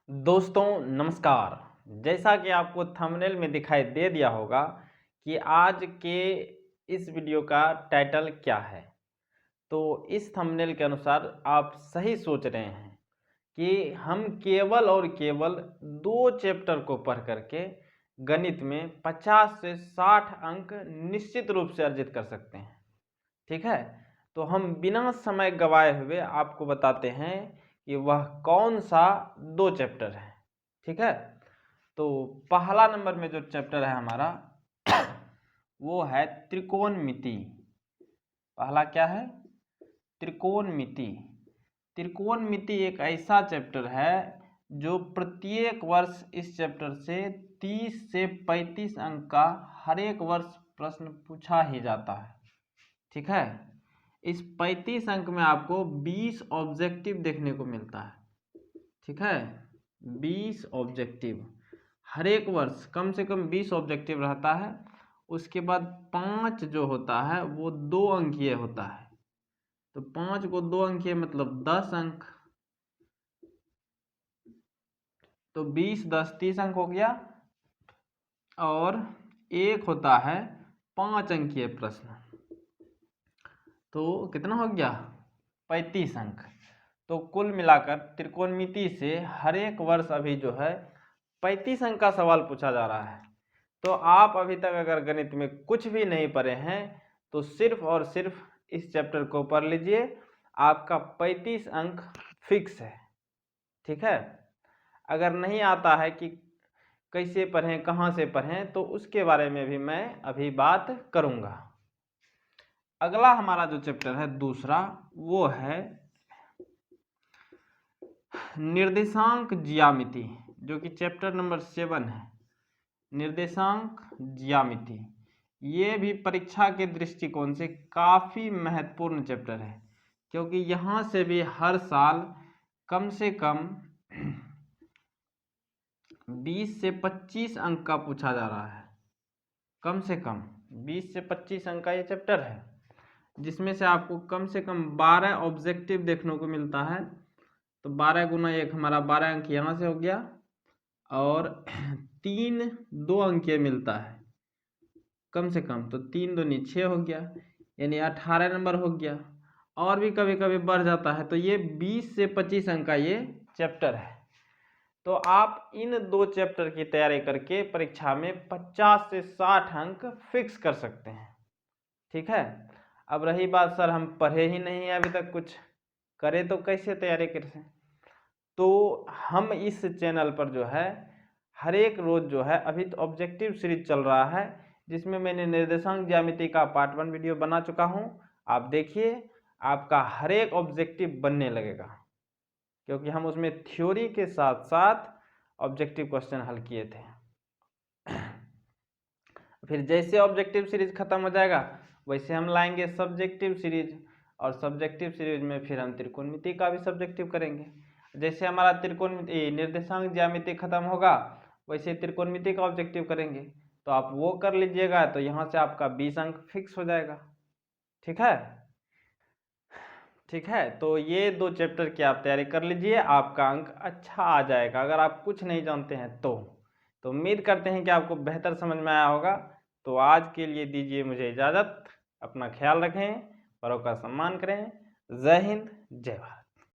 दोस्तों नमस्कार। जैसा कि आपको थंबनेल में दिखाई दे दिया होगा कि आज के इस वीडियो का टाइटल क्या है, तो इस थंबनेल के अनुसार आप सही सोच रहे हैं कि हम केवल और केवल 2 चैप्टर को पढ़ करके गणित में 50 से 60 अंक निश्चित रूप से अर्जित कर सकते हैं। ठीक है, तो हम बिना समय गवाए हुए आपको बताते हैं कि वह कौन सा 2 चैप्टर है। ठीक है, तो पहला नंबर में जो चैप्टर है हमारा वो है त्रिकोणमिति। पहला क्या है? त्रिकोणमिति। त्रिकोणमिति एक ऐसा चैप्टर है जो प्रत्येक वर्ष इस चैप्टर से 30 से 35 अंक का हर एक वर्ष प्रश्न पूछा ही जाता है। ठीक है, इस 35 अंक में आपको 20 ऑब्जेक्टिव देखने को मिलता है। ठीक है, 20 ऑब्जेक्टिव हर एक वर्ष कम से कम 20 ऑब्जेक्टिव रहता है। उसके बाद 5 जो होता है वो 2 अंकीय होता है, तो 5 को 2 अंकीय मतलब 10 अंक, तो 20 10 30 अंक हो गया। और एक होता है 5 अंकीय प्रश्न, तो कितना हो गया? 35 अंक। तो कुल मिलाकर त्रिकोणमिति से हर एक वर्ष अभी जो है 35 अंक का सवाल पूछा जा रहा है। तो आप अभी तक अगर गणित में कुछ भी नहीं पढ़े हैं तो सिर्फ और सिर्फ इस चैप्टर को पढ़ लीजिए, आपका 35 अंक फिक्स है। ठीक है, अगर नहीं आता है कि कैसे पढ़ें कहाँ से पढ़ें तो उसके बारे में भी मैं अभी बात करूँगा। अगला हमारा जो चैप्टर है दूसरा वो है निर्देशांक ज्यामिति, जो कि चैप्टर नंबर 7 है। निर्देशांक ज्यामिति ये भी परीक्षा के दृष्टिकोण से काफ़ी महत्वपूर्ण चैप्टर है, क्योंकि यहाँ से भी हर साल कम से कम 20 से 25 अंक का पूछा जा रहा है। कम से कम 20 से 25 अंक का ये चैप्टर है, जिसमें से आपको कम से कम 12 ऑब्जेक्टिव देखने को मिलता है। तो 12 गुना 1 हमारा 12 अंक यहाँ से हो गया, और 3 2 अंकीय मिलता है कम से कम, तो 3 दूनी 6 हो गया, यानी 18 नंबर हो गया। और भी कभी कभी बढ़ जाता है, तो ये 20 से 25 अंक का ये चैप्टर है। तो आप इन 2 चैप्टर की तैयारी करके परीक्षा में 50 से 60 अंक फिक्स कर सकते हैं। ठीक है, अब रही बात सर हम पढ़े ही नहीं है अभी तक, कुछ करें तो कैसे तैयारी करें? तो हम इस चैनल पर जो है हर एक रोज जो है अभी तो ऑब्जेक्टिव सीरीज चल रहा है, जिसमें मैंने निर्देशांक ज्यामिति का पार्ट 1 वीडियो बना चुका हूं। आप देखिए, आपका हर एक ऑब्जेक्टिव बनने लगेगा, क्योंकि हम उसमें थ्योरी के साथ साथ ऑब्जेक्टिव क्वेश्चन हल किए थे। फिर जैसे ऑब्जेक्टिव सीरीज खत्म हो जाएगा वैसे हम लाएंगे सब्जेक्टिव सीरीज, और सब्जेक्टिव सीरीज में फिर हम त्रिकोणमिति का भी सब्जेक्टिव करेंगे। जैसे हमारा त्रिकोणमिति निर्देशांक ज्यामिति खत्म होगा वैसे त्रिकोणमिति का ऑब्जेक्टिव करेंगे, तो आप वो कर लीजिएगा, तो यहाँ से आपका 20 अंक फिक्स हो जाएगा। ठीक है, ठीक है, तो ये 2 चैप्टर की आप तैयारी कर लीजिए, आपका अंक अच्छा आ जाएगा अगर आप कुछ नहीं जानते हैं तो उम्मीद करते हैं कि आपको बेहतर समझ में आया होगा। तो आज के लिए दीजिए मुझे इजाज़त, अपना ख्याल रखें, बड़ों का सम्मान करें। जय हिंद, जय भारत।